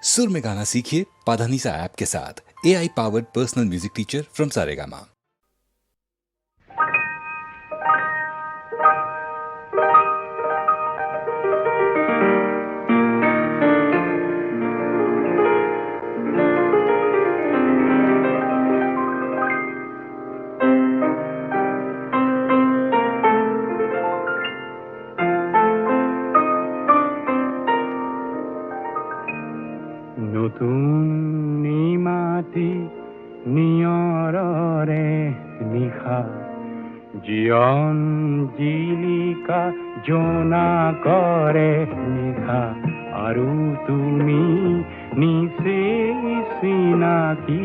सुर में गाना सीखिए पाधानीसा ऐप के साथ। AI powered personal music teacher from Saregama. নতুন নিমাতি নিয়ৰৰে নিশা জীৱন জিলিকা জোনা কৰে নিশা আৰু তুমি নিচেই চিনাকি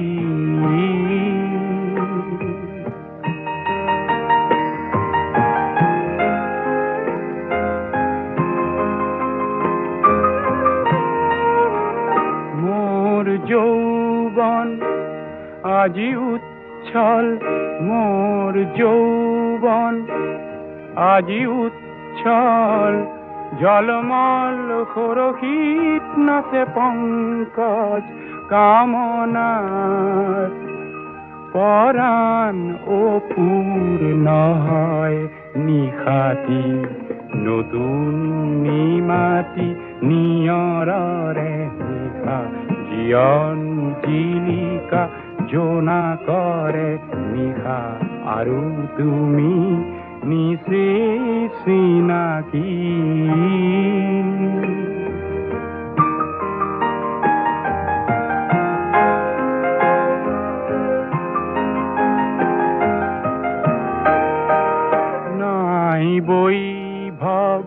যৌবন আজি উচ্ছল মোর যৌবন আজি উচ্ছল জলমল সুরক্ষিত নাচে পঙ্কজ কামনার পরাণ ও পূর্ণ হয় নিশাতি নতুন নিমাতি নিয়ৰৰে নিশা জীৱন জিলিকা জোনা কৰে নিশা আৰু তুমি নিচেই চিনাকি নাই বৈভৱ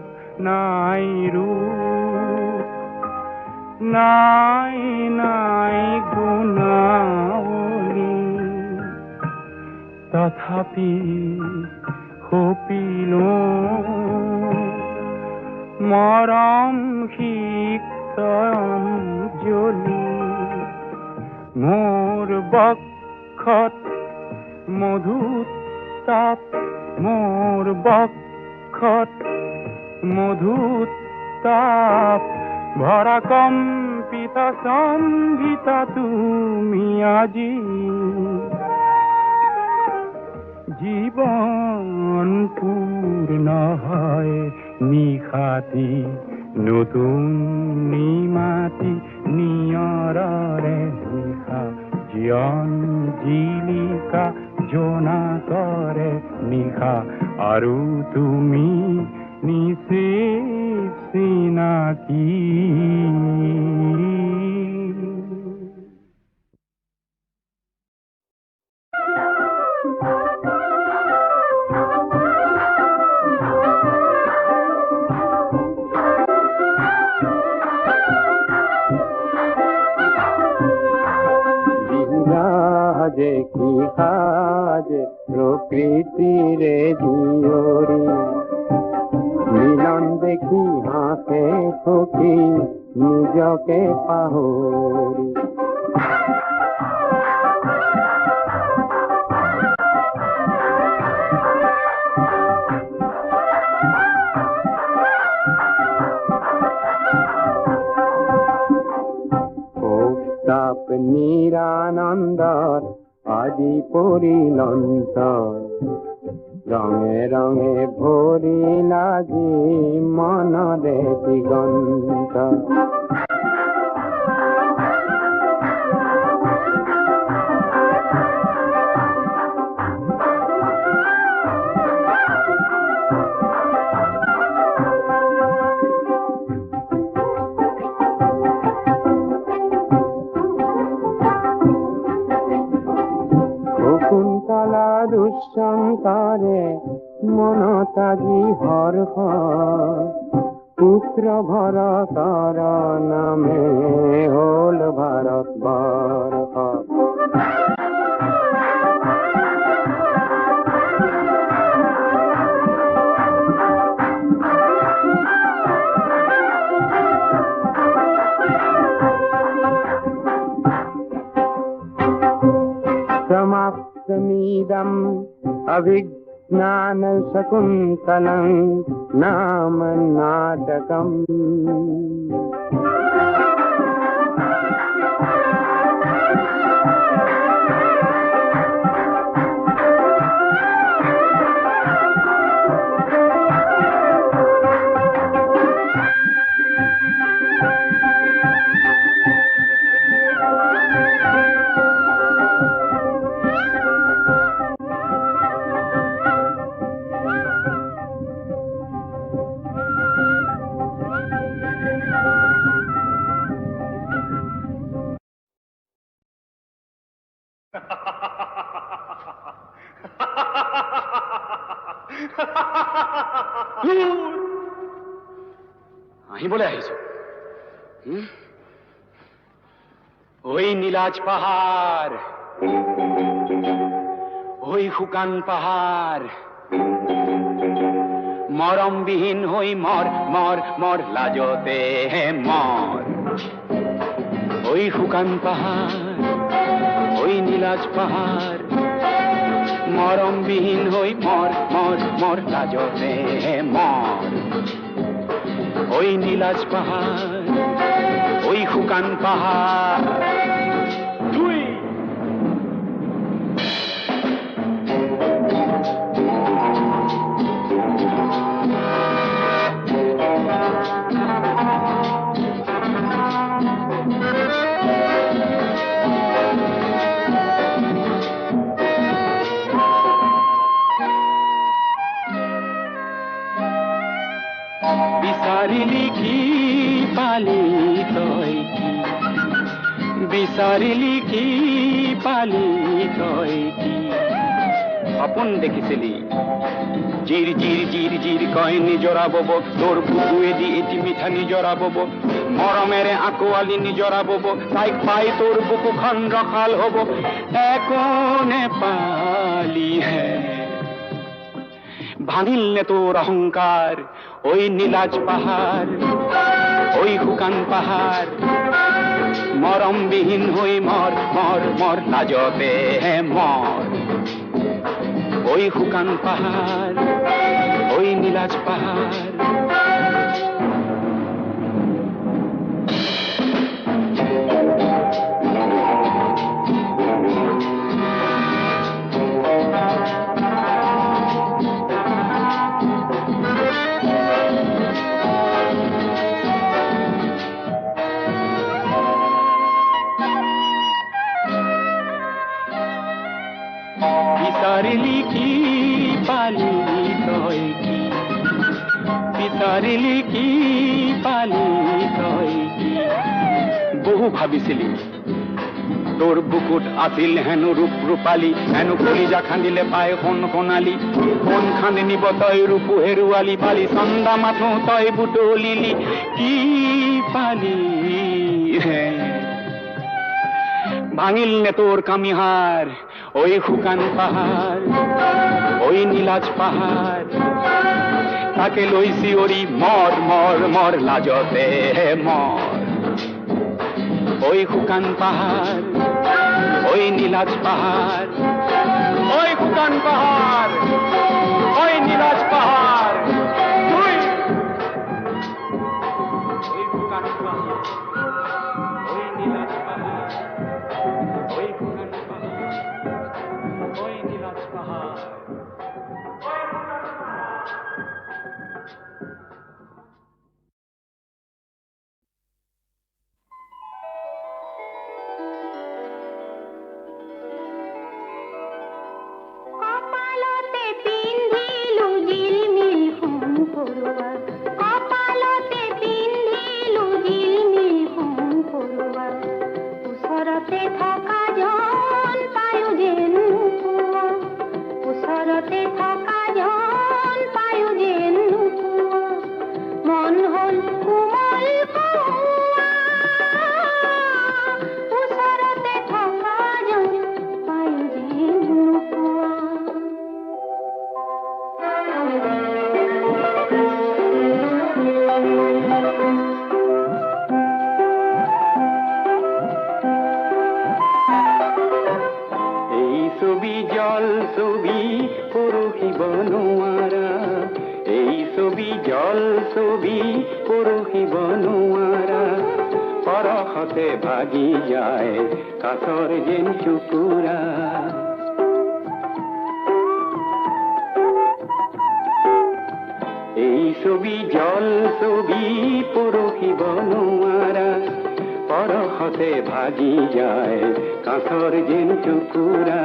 নাই ৰূপ নাই নাই গুণাৱলী তথাপি সপিলো মৰম সিক্ত অঞ্জলি মোৰ বক্ষত মধুতাপ মোৰ বক্ষত মধুতাপ ভৰা কম্পিতা সংগীতা তুমি আজি জীবন পূৰ্ণ হয় নিশাতি নতুন নিমাতি নিয়ৰৰে নিশা জীৱন জিলিকা জোনা কৰে নিশা আৰু তুমি নিচেই চিনাকি বিৰাজে কি সাজে প্ৰকৃতিৰে জিয়ৰি মিলন দেখি হাসে সখী নিজকে পাহৰি তাপ নিৰানন্দৰ আদি পৰিলন্ত ৰঙে ৰঙে ভৰিলা যি মনৰে দিগন্ত শকুন্তলা দুষ্যন্তৰে মনত আজি হৰ্ষ পুত্ৰ ভৰতৰ নামে হল ভাৰতবৰ্ষ समाप्तमिदम् अभिज्ञान शकुन्तलं नाम नाटकम् আহিবলৈ আহিছো ওই নীলাজ পাহাড় ওই শুকান পাহাড় মরমবিহীন হই মর মর মর লাজতে মর ওই শুকান পাহাড় ওই নীলাজ পাহাড় মরমবিহীন হই মর মর মর লাজতে মর ওই নীলাজ পাহাড় ওই শুকান পাহাড় তুই বিচারিলি কি পালি তই কি বিচারিলি কি পালি তই কি সপোন দেখিছিলি জিৰ জিৰ জিৰ জিৰ কয় নিজৰা বব তোৰ বুকুৱেদি এটি মিঠা নিজৰা বব মৰমেৰে আকোৱালি নিজৰা বব তাইক পাই তোৰ বুকুখন ৰখাল হব একো নেপালি হে ভাঙিল নে তোর অহংকার ওই নীলাজ পাহাড় ওই শুকান পাহাড় মরমবিহীন হই মর মর মর লাজতে মর ওই শুকান পাহাড় ওই নীলাজ পাহাড় বিচারিলি কি পালি তই কি বিচারিলি কি পালি তই কি বহু ভাবিছিলি তোর বুকুত আছিল হেনো রূপ রূপালী হেনো কলিজা খান্দিলে পায় সোণ সোণালী সোণ খান্দি নিব তই ৰূপু হেৰুৱালি পালি চন্দা মাথো তই বুটলিলি কি পালি হে ভাঙিল নে তোর কামিহার ওই শুকান পাহাড় ওই নীলাজ পাহাড় তাকে লৈ চিঞৰি মর মর মর লাজতে মর ওই শুকান পাহাড় ওই নীলাজ পাহাড় ওই শুকান পাহাড় ওই নীলাজ পাহাড় তুই ওই শুকান পাহাড় ওই নীলাজ পাহাড় ওই শুকান পাহাড় ওই নীলাজ পাহাড় কপালতে পিন্ধিলু জিলমিল সোণ পৰুৱা কপালতে পিন্ধিলু জিলমিল সোণ পৰুৱা ওচৰতে থকা জন পায়ো যেন নোপোৱা ওচৰতে থকা জন পায়ো যেন নোপোৱা মন হ'ল কোমল কৌৱা ওচৰতে থকা জন পায়ো যেন নোপোৱা এই ছবি জল ছবি পৰহিব নোৱাৰা এই ছবি জল ছবি পৰহিব নোৱাৰা পৰশতে ভাগি যায় কাছৰ যেন টুকুৰা এই ছবি জল ছবি পৰহিব নোৱাৰা পৰশতে ভাগি যায় কাছৰ যেন টুকুৰা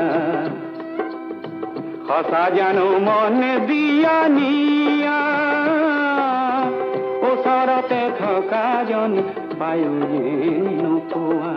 সঁচা জানো মন দিয়া নিয়া ওচৰতে থকা জন পায়ো যেন নোপোৱা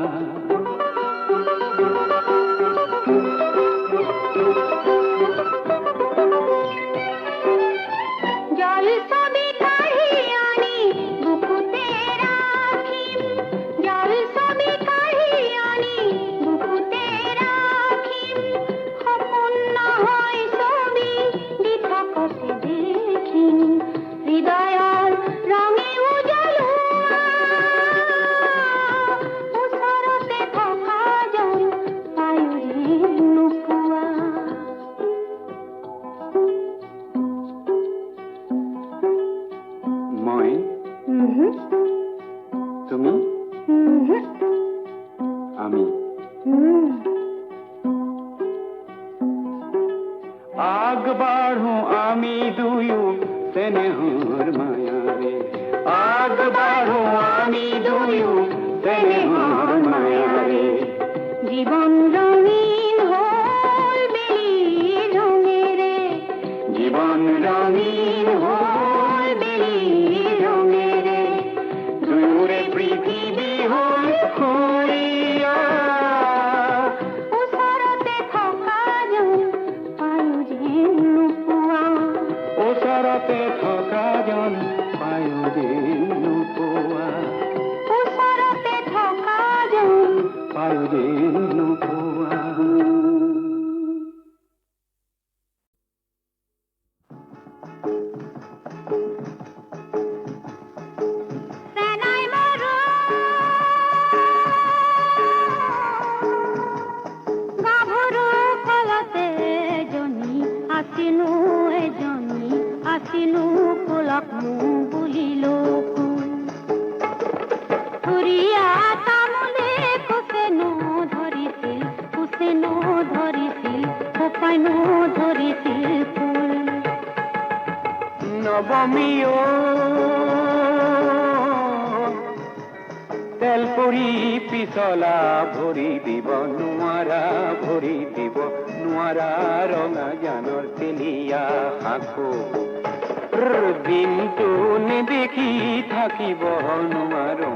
আমি দুয়ো স্নেহর মায়ারে আগবারো আমি দুয়ো স্নেহর মায়ারে জীবন রঙিন হল বেলি রঙেরে জীবন রঙিন হল বেলি রঙেরে দুয়ুরে পৃথিবী হল খুঁড়িয়া ওসরতে থকা জন পায়ু যেন নুপুয়া ওচৰতে থকা জন পায়ো যেন নোপোৱা ওসৰতে থকা জন পায়ো যেন নোপোৱা সেনাই মৰু গাভৰু ফলতে জনী আছিনো এজনী আছিনো ফুলক মোৰ বুলিলো ধুৰিয়া তামোলে কোচেনো ধৰিছিল কোপাইনো ধৰিছিল ফুল নৱমীও তেল পৰি পিছলা ভৰি দিব নোৱাৰা ৰঙা জানৰ তেলিয়া শাখো দিনটো নেদেখি থাকিব নোৱাৰো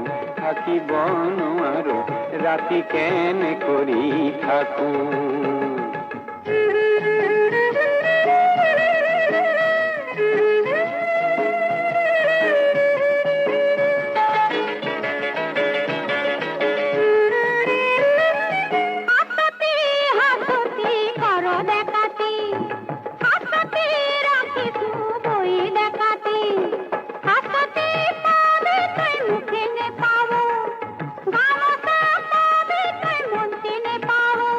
ৰাতি কেনে কৰি থাকো হাততি কর দেখাতি হাততি রাখিছু বই দেখাতি হাততি পাবে তাই মুখে নে পাবো গামছা পাবে তাই মন্তি নে পাবো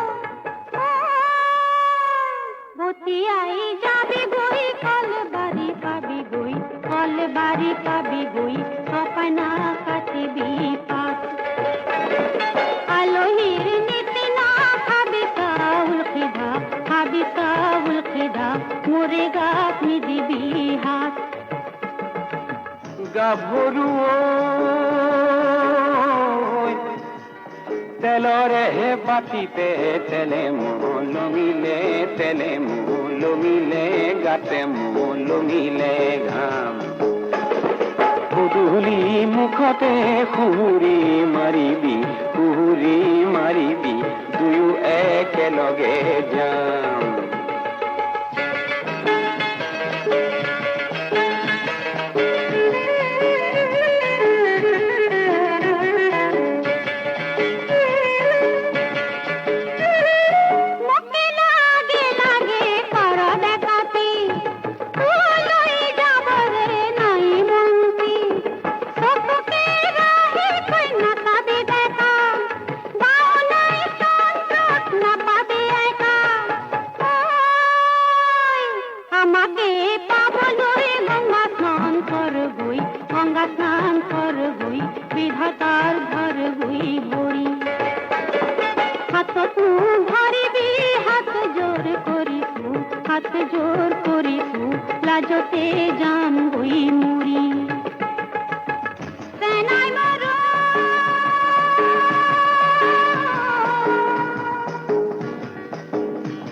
বতিয়াই যাবি গই কল বাড়ি পাবি গই সপানা কাটিবি পাত আলোহির নীতি না খাবি চাউল খিদা মোরে গাত নিদিবি হাত গাভৰু তেলৰে বাতিতে তেলে লমিলে গাতে লমিলে ঘাম গধূলি মুখতে সুহুৰি মাৰিবি দুয়ো একেলগে যাম মুখে লাগে কর দেখাতি লই যাব রে নাই মন্তি সবকে রাহে কই না কাবি দেখা গাও নাই সন্ত্রত না পাবি একা আমাকে পাবলই গঙ্গা স্নান করবই বিধাতার ঘর হই বড়ি হাত তু ধরিবি হাত জোর করিছু লাজতে জান বই মুড়ি সেনাই মরু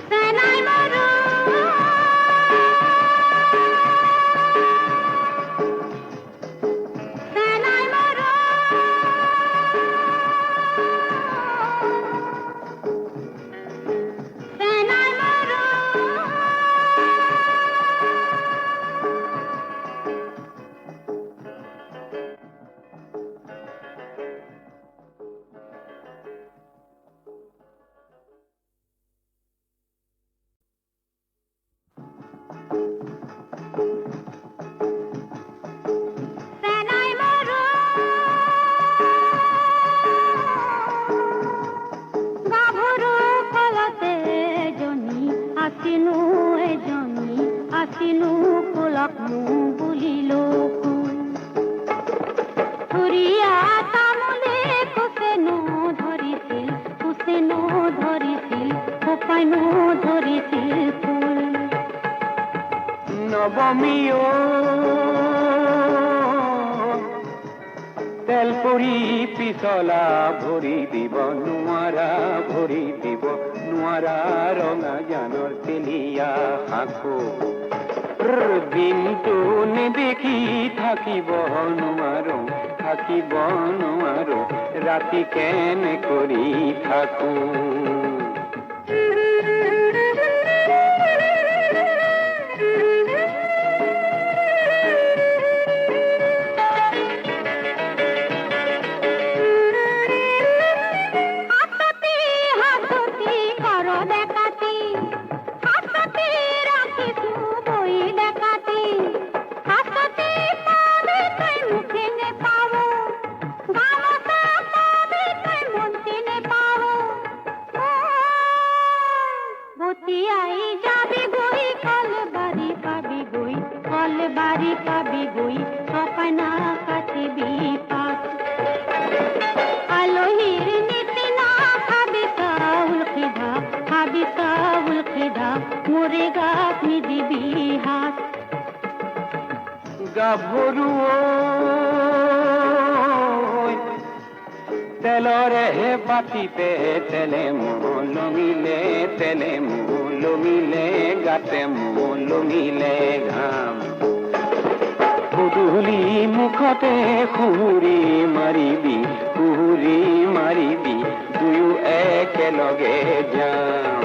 সেনাই মরু সেনাই মরু সেনাই মরু সেনাই মরু গাভৰু ফলতে জনী আছিনো এজনী আছিনো ফুলক মোৰ বুলিলো ধুৰিয়া তামোলে কোচেনো ধৰিছিল কোপাইনো ধৰিছিল ফুল নবমীও তেল পৰি পিছলা ভৰি দিব নোৱাৰা ৰঙা জানৰ তেলিয়া সাঁকো দিনটো নেদেখি থাকিব নোৱাৰো ৰাতি কেনে কৰি থাকো গাভৰু তেলৰে বাতিতে তেলে লমিলে গাতে লমিলে ঘাম গধূলি মুখতে সুহুৰি মাৰিবি দুয়ো একেলগে যাম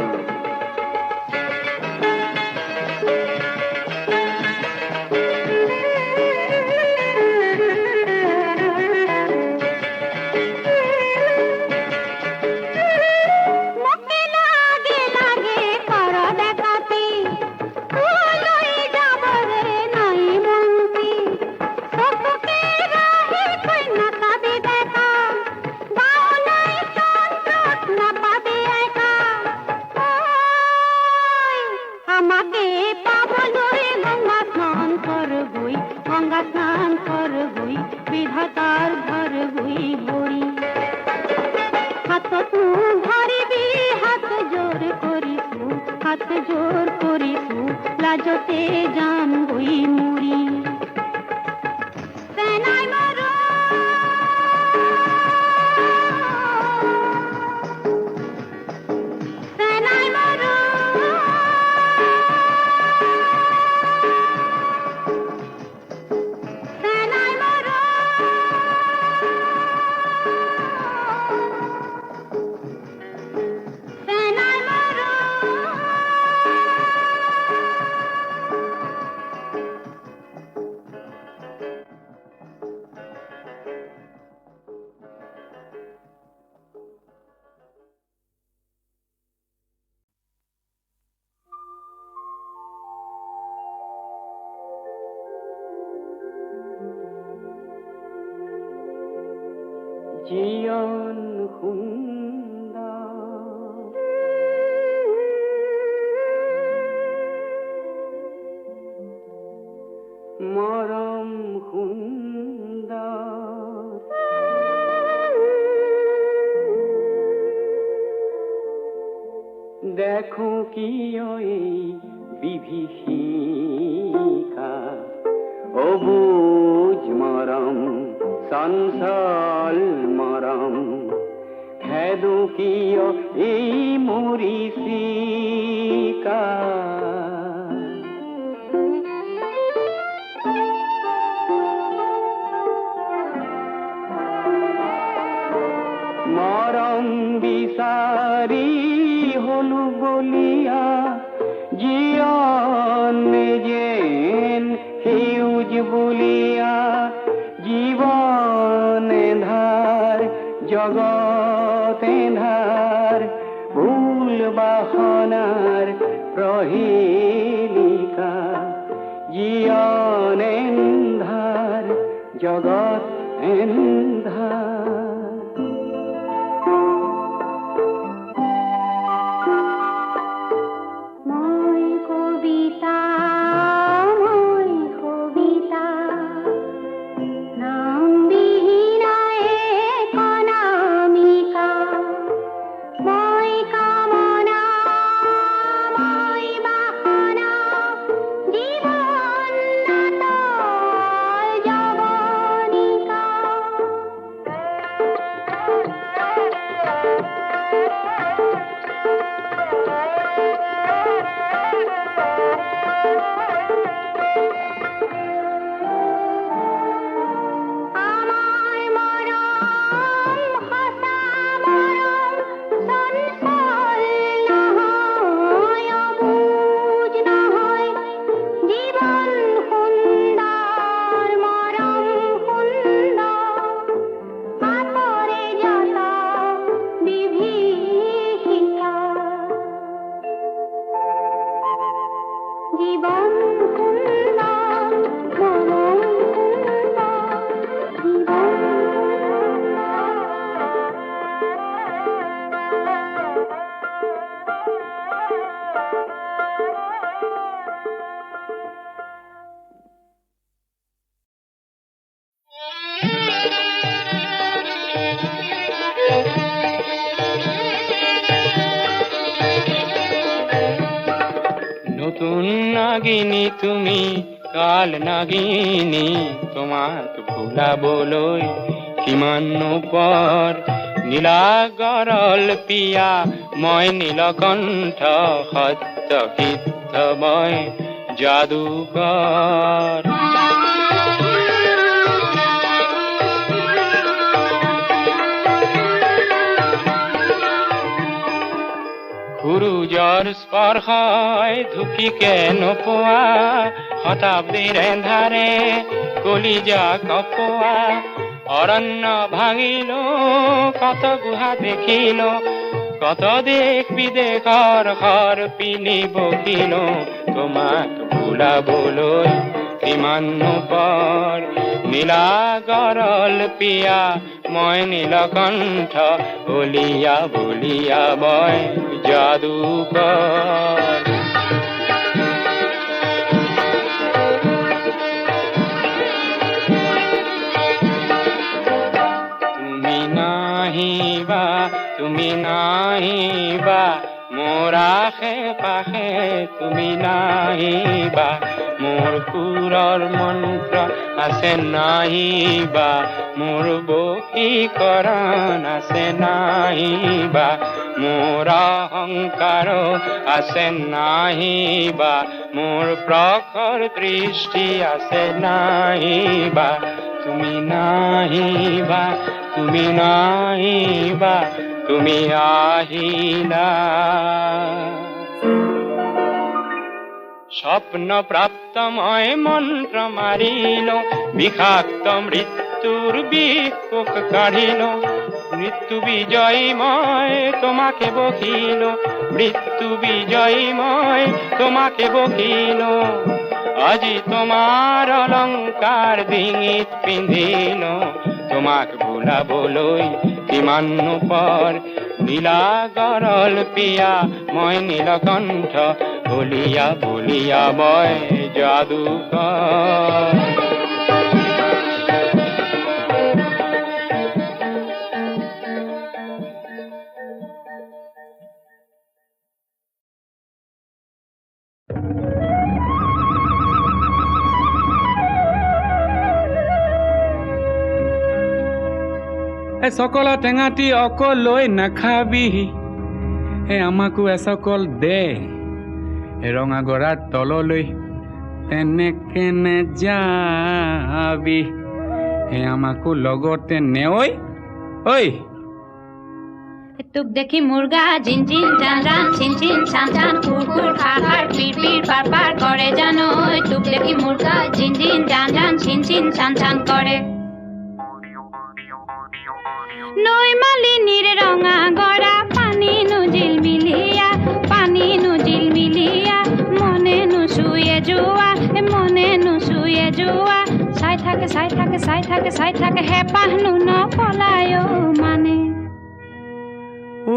লাজতে যাম গই মুড়ি জীয়ন সুন্দৰ মৰম সুন্দৰ দেখো কিয় এই বিভীষিকা অবুজ মৰম চঞ্চল মৰম খেদো কিয় এই মৰিচিকা মৰম বিচাৰি হলো বলিয়া জীয়ন যেন সেউজ বুলিয়া জীবন ধার জগত ধার ভুল বাসনার প্রহেলিকা জীবন ধার জগত ধার জীবন নতুন নাগিনী তুমি কাল নাগিনী তোমাক ভুলাবলৈ কিমান পৰ নীলা গৰল পিয়া মই নীলকণ্ঠ সত্য সিদ্ধ মই যাদুকৰ সূৰুযৰ স্পৰ্শই ধুকিকে নোপোৱা শতাব্দীৰ এন্ধাৰে কলিজা কপোৱা অৰণ্য ভাঙিলো কত গুহা দেখিলো কত দেশ বিদেশৰ ঘৰ পিনি বকিলো তোমাক ভুলাবলৈ কিমান পৰ নীলা গৰল পিয়া মই নীলকণ্ঠ বলিয়া বলিয়া মই যাদুকৰ তুমি নাহিবা মোৰ আশে পাশে তুমি নাহিবা মোৰ সুৰৰ মন্ত্ৰ আছে নাহিবা মোৰ বশীকৰণ আছে নাহিবা মোৰ অহংকাৰ আছে নাহিবা মোৰ প্ৰখৰ দৃষ্টি আছে নাহিবা তুমি নাহিবা তুমি নাহিবা তুমি আহিলা স্বপ্ন প্রাপ্ত মই মন্ত্র মারিল বিষাক্ত মৃত্যুর বিপোক কাঢ়িল মৃত্যু বিজয়ী মই তোমাকে বকিল মৃত্যু বিজয়ী মই তোমাকে বকিল আজি তোমার অলংকার ডিঙিত পিন্ধিল তোমাক ভুলাবলৈ কিমান পৰ নীলা গৰল পিয়া মই নীলকণ্ঠ বলিয়া বলিয়া মই যাদুকৰ সকল টেঙাটি অকলৈ নাখাবি আমাকো এসকল দে ৰঙা গৰাৰ তললৈ তেনেকে নেযাবি আমাকো লগতে নেঐ ঐ তোক দেখি মুৰ্গা জিন জিন জান জান চিন চিন চান চান কুৰ কুৰ খাৰ খাৰ পিৰ পিৰ পাৰ পাৰ কৰে জানো তোক দেখি মুৰ্গা জিন জিন জান জান চিন চিন চান চান কৰে নৈ মালিনীৰ ৰঙা গৰা পানী নুজিল মিলিয়া মনে নুচুয়ে যোৱা চাই থাকে হেঁপাহনো নপলায় মানে ঐ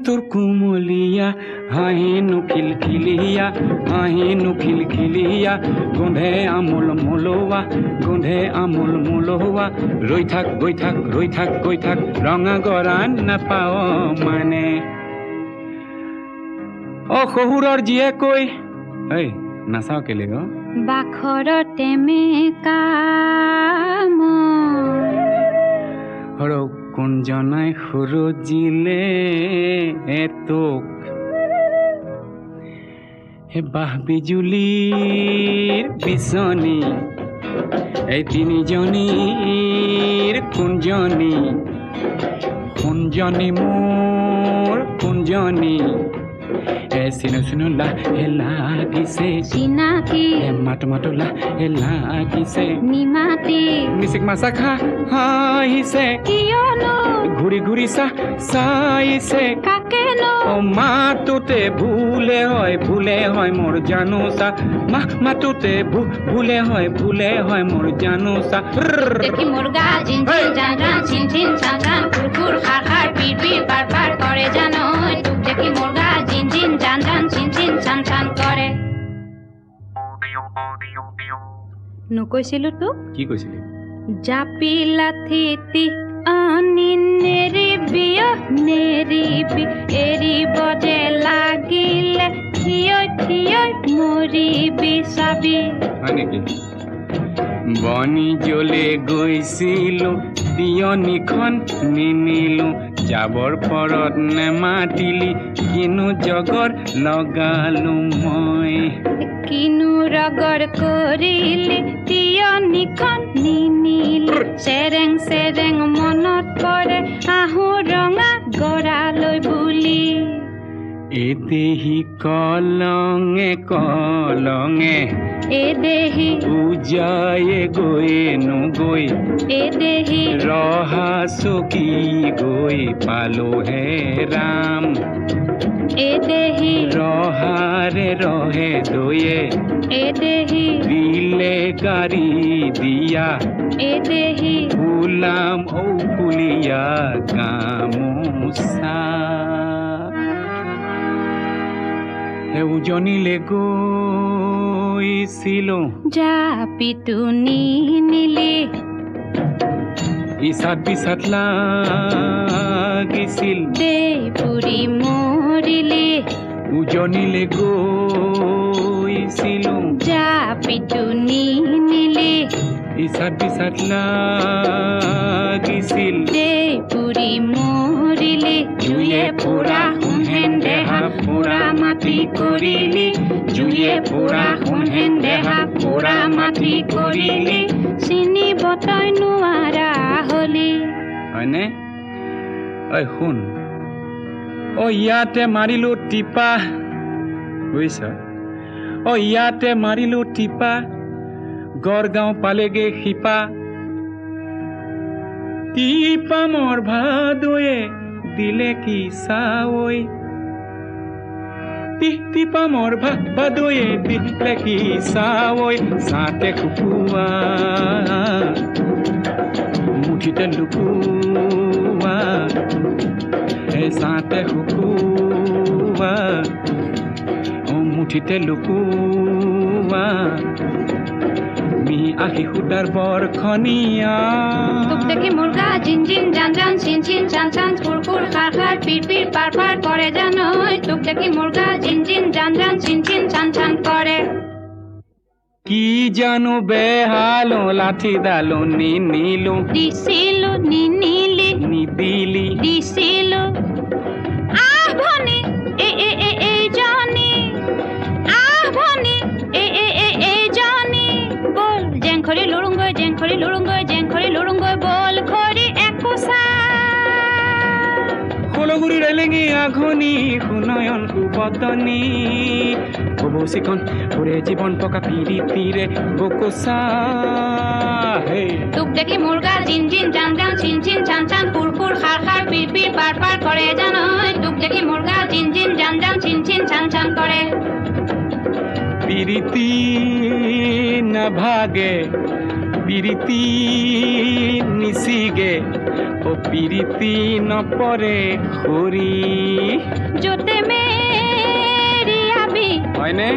তোৰ কোমলীয়া হাঁহিনো খিলখিলিয়া গোন্ধে আমোল মোলোৱা ৰৈ থাক গৈ থাক ৰঙা গৰা নাপাও মানে শহুৰৰ জীয়ে কৈ ঐ নাচাও কেলে গ বাখৰতে মেকা কোনজনাই সুৰজিলে তোক বাহ বিজুলীৰ বিচনী এই তিনিজনীৰ কোনজনী মোৰ কোনজনী চিনো লাগিছে চিনাকি মাতো লাগিছে নিমাতি মিচিক মাছা খা হাঁহিছে কিয়নো ঘূৰি চাইছে কাকেনো মাতোতে ভুলে হয় মোৰ জানোচা মাতোতে ভুলে হয় মোৰ জানোচা দেখি মুৰ্গা জিন জিন জান জান চিন চিন চান চান কুৰ কুৰ খাৰ খাৰ পিৰ পিৰ পাৰ পাৰ কৰে জানো তোক দেখি মুৰ্গা জিন জিন জান জান চিন চিন চান চান কৰে নকৈছিলো তোক কি কৈছিলি জাপি লাথিতি আনি নেৰিবি এৰিব যে লাগিলে থিয় মৰিবি চাবি। হয় নেকি? বনি জ্বলে গৈছিলো তিয়নিখন নিনিলো, যাবৰ পৰত নেমাতিলি কিনো জগৰ লগালো মই। কিনো ৰগৰ কৰিলি তিয়নিখন নিনিলি, চেৰেং চেৰেং মনত পৰে আহো ৰঙা গৰালৈ বুলি। এদেহি কলঙে কলঙে এদেহি উজায়ে গৈয়ে নগৈ, এদেহি ৰহা চকী গৈ পালো হে ৰাম। এদেহি ৰহাৰে ৰহে দয়ে এদেহি দিলে গাড়ী দিয়া, এদেহি ফুলাম ঔ ফুলিয়া গামোচা। সেউজনিলে গৈছিলো জাপিটো নিনিলি, ইচাত বিচাত লাগিছিল দেই পুৰি মৰিলি। উজনিলে গৈছিলো জাপিটো নিনিলি, ইচাত বিচাত লাগিছিল দেই পুৰি মৰিলি। জুয়ে পুৰা সোণহেন দেহা পুৰা মাটি কৰিলি, জুয়ে পুৰা সোণহেন দেহা পুৰা মাটি কৰিলি, চিনিব তই নোৱাৰা হলি। হয়নে? ঐ শুন, ইয়াতে মাৰিলো টিপা, বুজিছ? ইয়াতে মাৰিলো টিপা, গড়গাঁও পালেগে শিপা। টিপা মোৰ ভাদয়ে দিলে কি চাৱৈ, টিপা মোৰ ভাদয়ে দিলে কি চাৱৈ। চাতে কুকুৱা মুঠিতে লুকুৱা, চাতে শুকুৱা মুঠিতে লুকুৱা। মি আহি সূতাৰ বৰখনীয়া, তোক দেখি মোৰ গা জিন জিন জান জান চিন চিন চান চান খুৰ খুৰ খাৰ খাৰ পিৰ পিৰ পাৰ পাৰ কৰে জানৈ। তোক দেখি মোৰ গা জিন জিন জান জান চিন চিন চান চান কৰে। কি জানো বেহালো লাঠিডালো নিনিলো, দিছিলো নিনিলি, নিদিলি দিছিলো। আহ ভনী এ এ এ এইজনী, আহ ভনী এ এ এ এইজনী, বল জেংখৰি লুৰুংগৈ জেংখৰি লুৰুংগৈ জেংখৰি লুৰুংগৈ, বল খৰি একোচা। কলগুৰি ৰেলেঙি আঘনি সুনয়ন সুবদনী, কবচিখন ওৰে জীৱন পকা পিৰিতিৰে বকোচা। তোক দেখি মোৰ গা জিন জিন জান জান চিন চিন চান চান খুৰ খুৰ খাৰ খাৰ পিৰ পিৰ পাৰ পাৰ কৰে জানৈ। তোক দেখি মোৰ গা জিন জিন জান জান চিন চিন চান চান কৰে। পিৰিতি নাভাগে পিৰিতি নিচিগে, পিৰিতি নপৰে খৰি। য'তে মেৰিয়াবি হয়নে?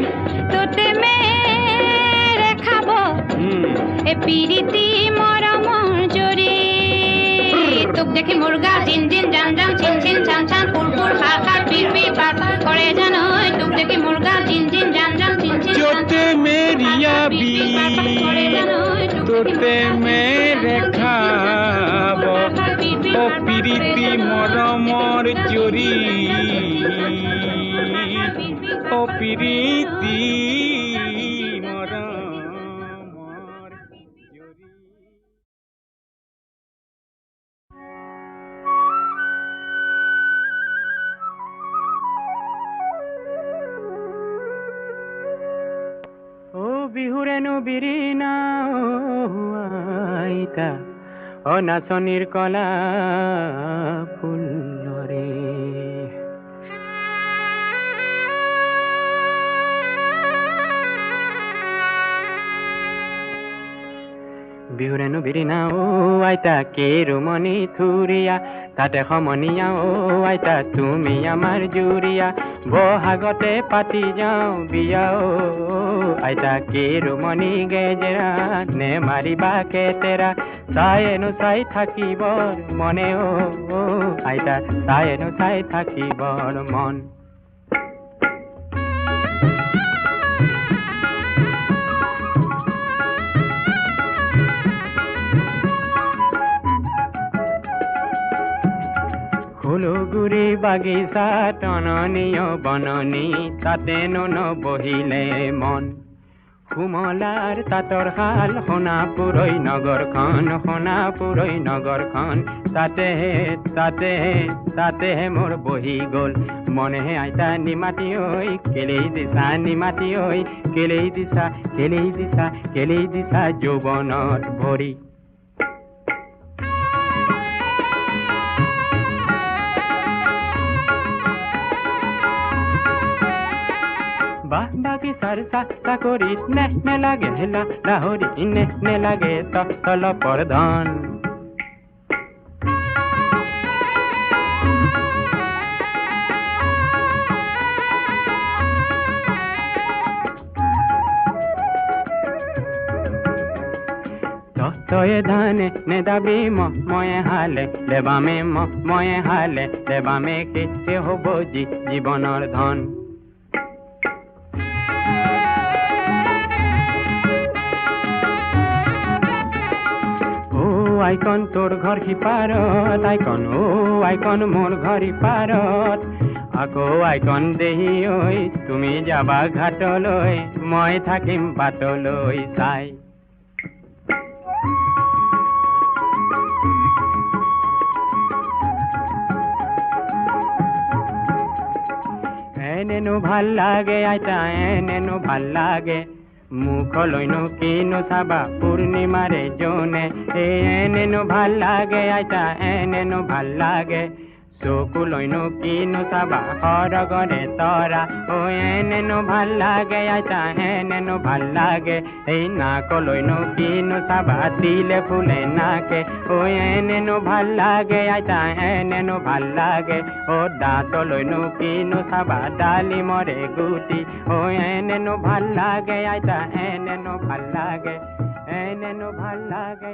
ত'তে মেৰে খাব, এ পিৰিতি মৰমৰ জৰি। তোক দেখি মোৰ গা জিন জিন জান জান চিন চিন চান চান খুৰ খুৰ খাৰ খাৰ পিৰ পিৰ পাৰ পাৰ কৰে জানৈ। তোক দেখি মোৰ গা জিন জিন জান জান চিন চিন য'তে মেৰিয়াবি ত'তে মেৰে খাব, পিৰিতি মৰমৰ জৰি, পিৰিতি মৰমৰ জৰি। বিহুৰেনো বিৰিণা আইতা, নাচনীৰ কলা ফুলৰে। বিহুৰেনো বিৰিণা আইতা কেৰুমণি থুৰীয়া, তাতে সমনীয়া আইতা তুমি আমাৰ জুৰীয়া। বহাগতে পাতি যাওঁ বিয়া আইতা কেৰুমণি গেজেৰা, নে মাৰিবা কেতেৰা। চায়েনো চাই থাকিবৰ মনে আইতা, চায়েনো চাই থাকিবৰ মন। ফুলগুৰি বাগিচা তননীয় বননি তাতেনো নবহিলে মন সুমলাৰ তাঁতৰ শাল সোণাপুৰৈ নগৰখন তাতেহে মোৰ বহি গ'ল মনেহে আইতা নিমাতি ঐ কেলেই দিছা যৌৱনত ভৰি বাগিচাৰ চাকৰিত নেলাগে লাহৰি নেলাগে তলপৰ ধন তয়ে ধানে নেদাবি ময়ে হালে লেবামে কে হ'ব জীৱনৰ ধন আইকন তোৰ ঘৰ সিপাৰত আইকন মোৰ ঘৰ সিপাৰত আকৌ আইকন দেহি ঐ তুমি যাবা ঘাটলৈ মই থাকিম বাটলৈ চাই এনেনো ভাল লাগে আইতা এনেনো ভাল লাগে মুখলৈনো কিনো চাবা পূৰ্ণিমাৰে জোনে এনেনো ভাল লাগে আইতা এনেনো ভাল লাগে চকুলৈনো কিনো চাবা সৰগৰে তৰা এনেনো ভাল লাগে আইতা এনেনো ভাল লাগে এই নাকলৈনো কিনো চাবা তিলে ফুলে নাকে এনেনো ভাল লাগে আইতা এনেনো ভাল লাগে দাঁতলৈনো কিনো চাবা ডালিমৰে গুটি এনেনো ভাল লাগে আইতা এনেনো ভাল লাগে আইতা এনেনো ভাল লাগে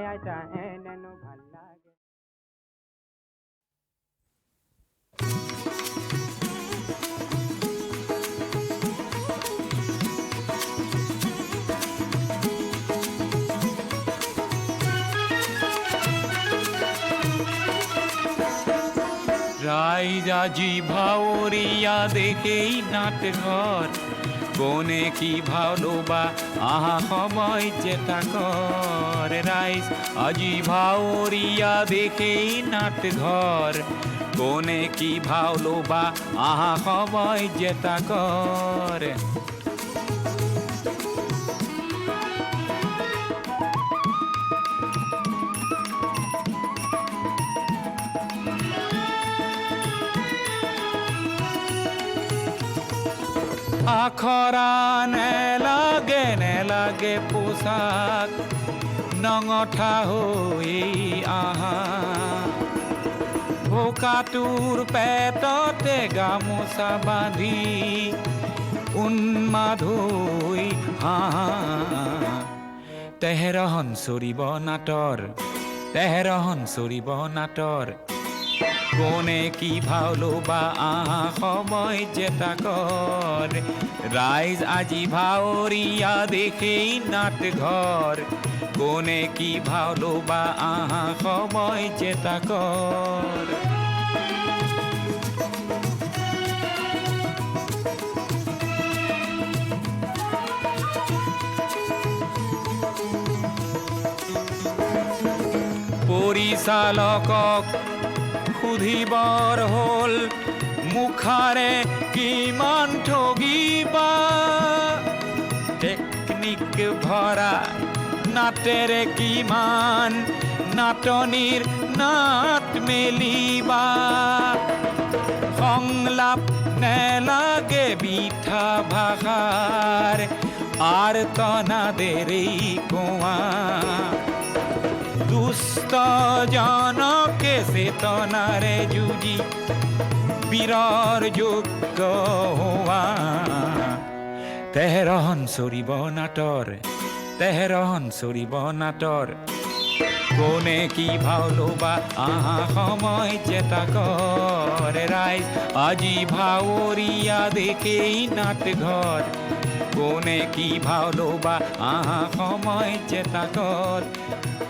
রাইজ আজি ভাওরিয়া দেখেই নাটঘর কোনে কি ভাওলো বা আহা সময় যেটা কর রাইজ আজি ভাওরিয়া দেখেই নাটঘর কোনে কি ভাওলো বা আহা সময় যেটা কর আখৰা নেলাগে পোছাক নঙঠা হৈ আহা ভোকাটোৰ পেটতে গামোচা বান্ধি উন্মাদ হৈ আহা তেহেৰহন চৰিব নাটৰ কোনে কি ভাওলো বা আহা সময় যেটা কর রাইজ আজি ভাওরিয়া দেখেই নাটঘর কোনে কি ভাওলো বা আহা সময় যেটা কর পরিচালকক সুধিবৰ হ'ল মুখাৰে কিমান ঠগিবা টেকনিক ভৰা নাটেৰে কিমান নাটনিৰ নাট মেলিবা সংলাপ নেলাগে বিঠা ভাষাৰ আৰ্তনাদেৰেই কোৱা দুষ্ট জনকে চেতনাৰে যুঁজি বীৰৰ যোগ্য হোৱা তেহেৰহন চৰিব নাটৰ কোনে কি ভাওলো বা আহা সময় যেটা কর রাইজ আজি ভাওরিয়া দেখেই নাটঘর কোনে কি ভাওলো বা আহা সময় যেটা কর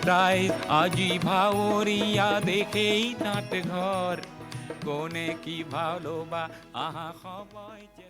রাইজ আজি ভাওরিয়া দেখেই নাটঘর কোনে কি ভালোবা আহা সবাই যে